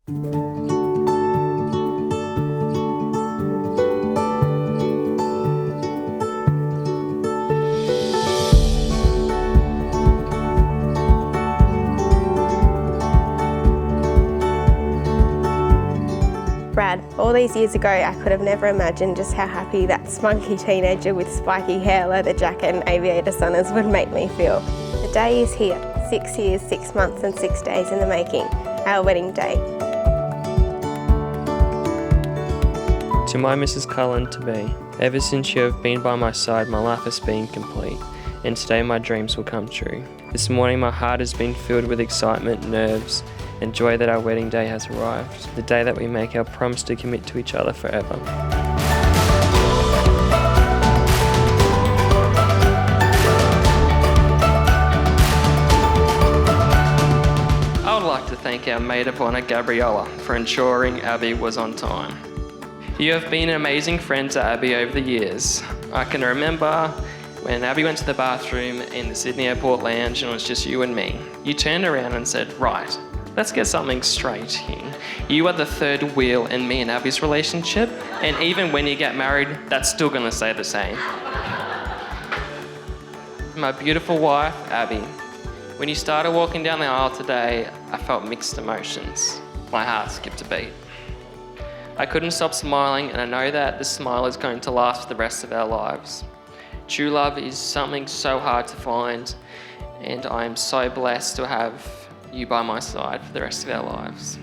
Brad, all these years ago I could have never imagined just how happy that spunky teenager with spiky hair, leather jacket and aviator sunners would make me feel. The day is here, 6 years, 6 months and 6 days in the making, our wedding day. To my Mrs. Cullen-to-be, ever since you have been by my side, my life has been complete, and today my dreams will come true. This morning my heart has been filled with excitement, nerves, and joy that our wedding day has arrived, the day that we make our promise to commit to each other forever. I would like to thank our maid of honour, Gabriella, for ensuring Abbie was on time. You have been an amazing friend to Abbie over the years. I can remember when Abbie went to the bathroom in the Sydney Airport lounge and it was just you and me. You turned around and said, right, let's get something straight here. You are the third wheel in me and Abbie's relationship, and even when you get married, that's still gonna stay the same. My beautiful wife, Abbie, when you started walking down the aisle today, I felt mixed emotions. My heart skipped a beat. I couldn't stop smiling, and I know that the smile is going to last for the rest of our lives. True love is something so hard to find, and I am so blessed to have you by my side for the rest of our lives.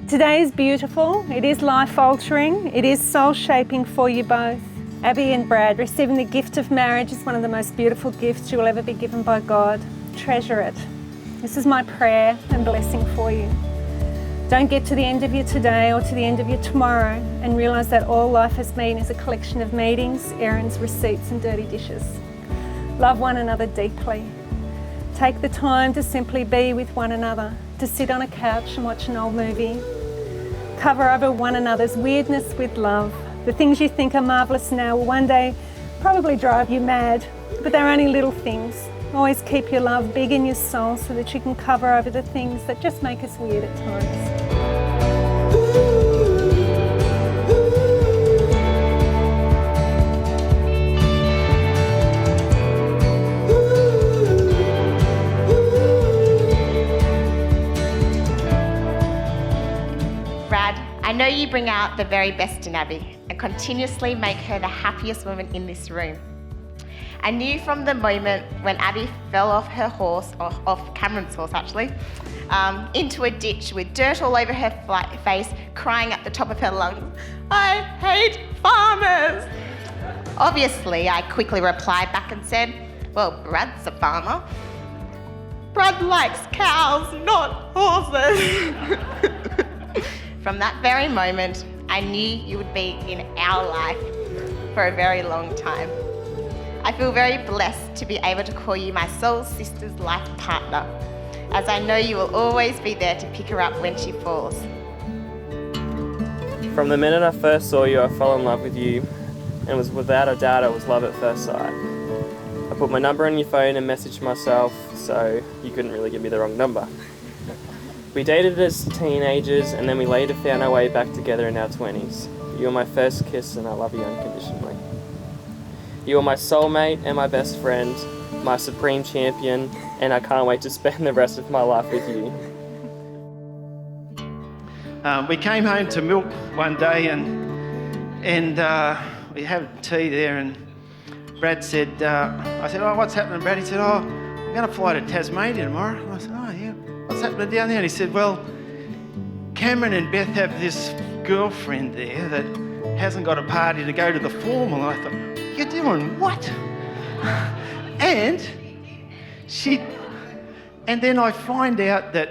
Today is beautiful, it is life-altering, it is soul-shaping for you both. Abbie and Brad, receiving the gift of marriage is one of the most beautiful gifts you will ever be given by God. Treasure it. This is my prayer and blessing for you. Don't get to the end of your today or to the end of your tomorrow and realise that all life has been is a collection of meetings, errands, receipts and dirty dishes. Love one another deeply. Take the time to simply be with one another, to sit on a couch and watch an old movie. Cover over one another's weirdness with love. The things you think are marvellous now will one day probably drive you mad, but they're only little things. Always keep your love big in your soul so that you can cover over the things that just make us weird at times. I know you bring out the very best in Abbie and continuously make her the happiest woman in this room. I knew from the moment when Abbie fell off her horse, or off Cameron's horse actually, into a ditch with dirt all over her face, crying at the top of her lungs, "I hate farmers!" Obviously, I quickly replied back and said, "Well, Brad's a farmer. Brad likes cows, not horses." From that very moment, I knew you would be in our life for a very long time. I feel very blessed to be able to call you my soul sister's life partner, as I know you will always be there to pick her up when she falls. From the minute I first saw you, I fell in love with you, and was without a doubt it was love at first sight. I put my number on your phone and messaged myself, so you couldn't really give me the wrong number. We dated as teenagers, and then we later found our way back together in our 20s. You were my first kiss, and I love you unconditionally. You are my soulmate and my best friend, my supreme champion, and I can't wait to spend the rest of my life with you. We came home to milk one day and we had tea there, and Brad said, I said, "Oh, what's happening, Brad?" He said, "Oh, I'm going to fly to Tasmania tomorrow." And I said, "Oh, yeah. What's happening down there?" And he said, "Well, Cameron and Beth have this girlfriend there that hasn't got a party to go to the formal." And I thought, "You're doing what?" And then I find out that,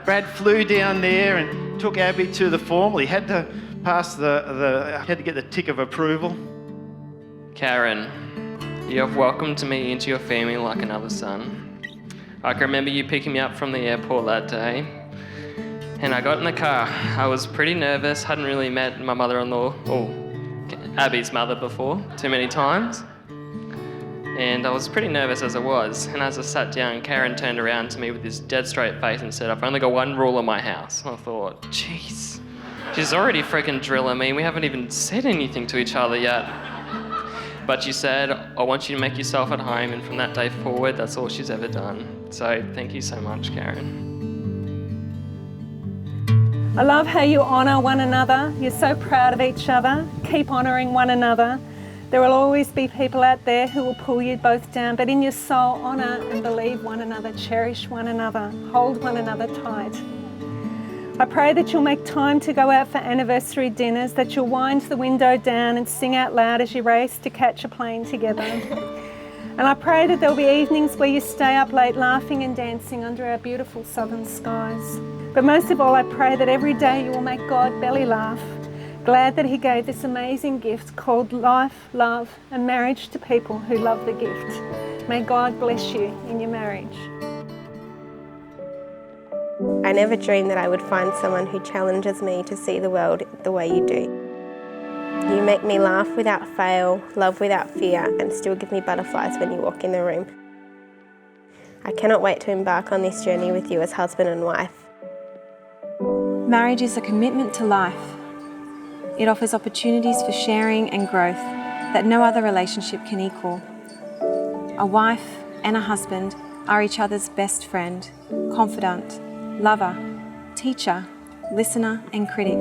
Brad flew down there and took Abbie to the formal. He had to pass had to get the tick of approval. Karen, you have welcomed me into your family like another son. I can remember you picking me up from the airport that day, and I got in the car. I was pretty nervous, hadn't really met my mother-in-law, or Abbie's mother before, too many times. and I was pretty nervous as I was. And as I sat down, Karen turned around to me with this dead straight face and said, "I've only got one rule in my house." And I thought, jeez, she's already freaking drilling me. We haven't even said anything to each other yet. But she said, "I want you to make yourself at home," and from that day forward, that's all she's ever done. So thank you so much, Karen. I love how you honour one another. You're so proud of each other. Keep honouring one another. There will always be people out there who will pull you both down, but in your soul, honour and believe one another, cherish one another, hold one another tight. I pray that you'll make time to go out for anniversary dinners, that you'll wind the window down and sing out loud as you race to catch a plane together. And I pray that there'll be evenings where you stay up late laughing and dancing under our beautiful southern skies. But most of all, I pray that every day you will make God belly laugh, glad that He gave this amazing gift called life, love and marriage to people who love the gift. May God bless you in your marriage. I never dreamed that I would find someone who challenges me to see the world the way you do. You make me laugh without fail, love without fear, and still give me butterflies when you walk in the room. I cannot wait to embark on this journey with you as husband and wife. Marriage is a commitment to life. It offers opportunities for sharing and growth that no other relationship can equal. A wife and a husband are each other's best friend, confidant, lover, teacher, listener and critic.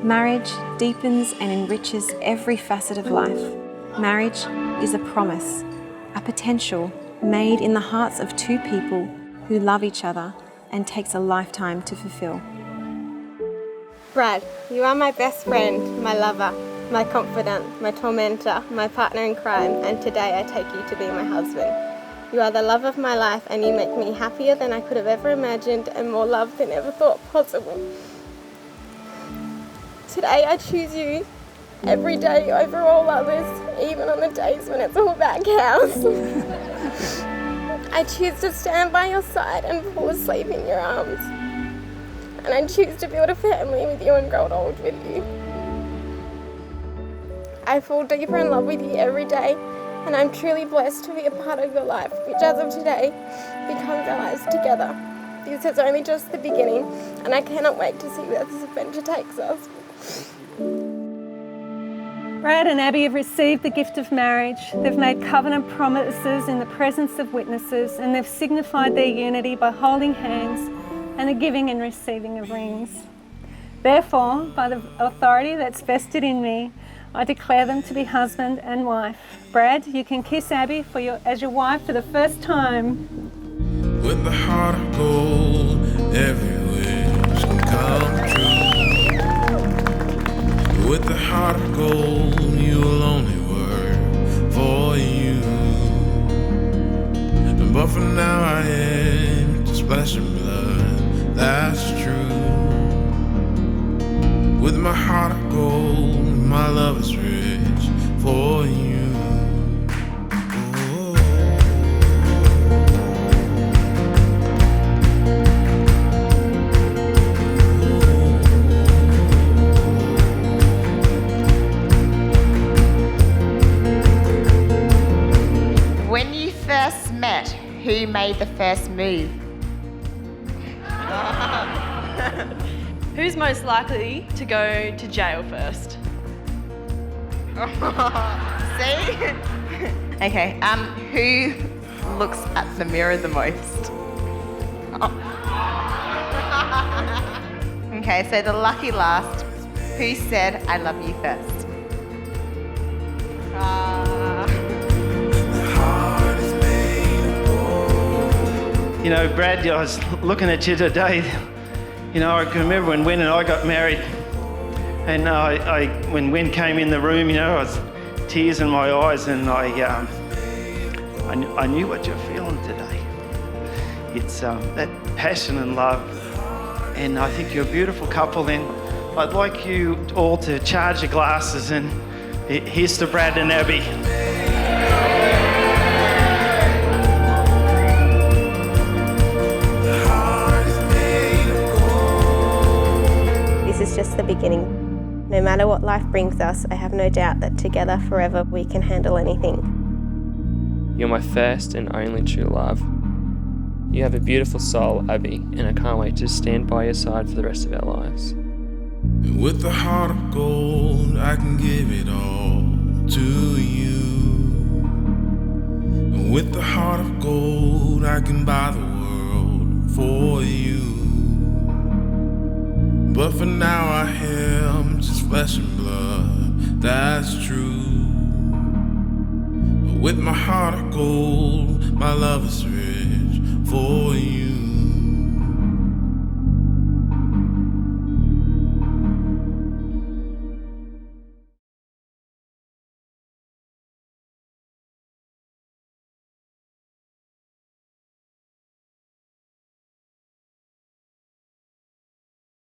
Marriage deepens and enriches every facet of life. Marriage is a promise, a potential made in the hearts of two people who love each other and takes a lifetime to fulfill. Brad, you are my best friend, my lover, my confidant, my tormentor, my partner in crime, and today I take you to be my husband. You are the love of my life and you make me happier than I could have ever imagined and more loved than ever thought possible. Today I choose you every day over all others, even on the days when it's all about cows. I choose to stand by your side and fall asleep in your arms. And I choose to build a family with you and grow old with you. I fall deeper in love with you every day, and I'm truly blessed to be a part of your life, which as of today becomes our lives together. This is only just the beginning, and I cannot wait to see where this adventure takes us. Brad and Abbie have received the gift of marriage. They've made covenant promises in the presence of witnesses, and they've signified their unity by holding hands and the giving and receiving of rings. Therefore, by the authority that's vested in me, I declare them to be husband and wife. Brad, you can kiss Abbie as your wife for the first time. With the heart of gold, every wish can come true. With the heart of gold, you will only work for you. But for now I am just flesh and blood, that's true. With my heart of gold, my love is rich for you. When you first met, who made the first move? Who's most likely to go to jail first? See? Okay, who looks at the mirror the most? Oh. Okay, so the lucky last, who said I love you first? You know, Brad, I was looking at you today. You know, I can remember when Wen and I got married, and when Wen came in the room, you know, I was tears in my eyes, and I knew what you're feeling today. It's that passion and love, and I think you're a beautiful couple. And I'd like you all to charge your glasses, and here's to Brad and Abbie. This is just the beginning. No matter what life brings us, I have no doubt that together forever we can handle anything. You're my first and only true love. You have a beautiful soul, Abbie, and I can't wait to stand by your side for the rest of our lives. And with a heart of gold, I can give it all to you. And with a heart of gold, I can buy the world for you. But for now I am just flesh and blood, that's true. But with my heart of gold, my love is rich for you.